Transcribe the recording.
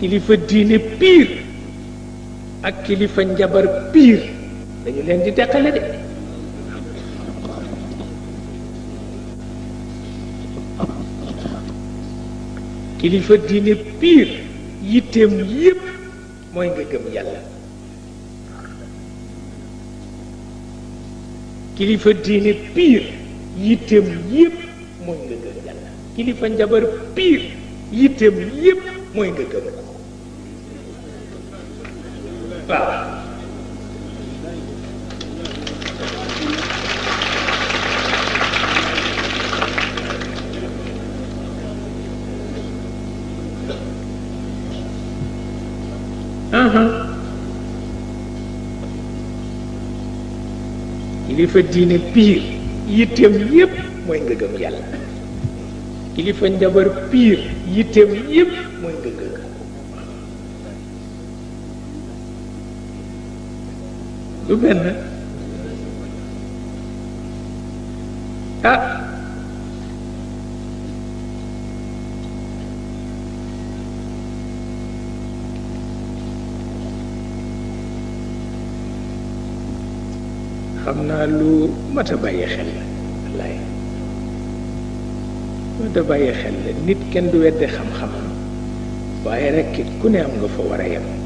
kilifa diine piir ak kilifa njabar piir dañu leen di teqale de. kilifa diine piir yitteem yépp mooy nga gëm yàlla. kilifa diine piir yitteem yépp mooy nga gëm yàlla. kilifa njabar piir yitteem yépp mooy nga gëm ko waaw. kilifa diine piir yitteem yépp mooy nga gëm yàlla. kilifa njabar piir yitteem yépp mooy nga gëm du benn. xam naa lu mat a bàyyi xel la wallaay mat a bàyyi xel la. nit kenn du wedde xam-xamam waaye rekk ku ne am nga fa war a yem.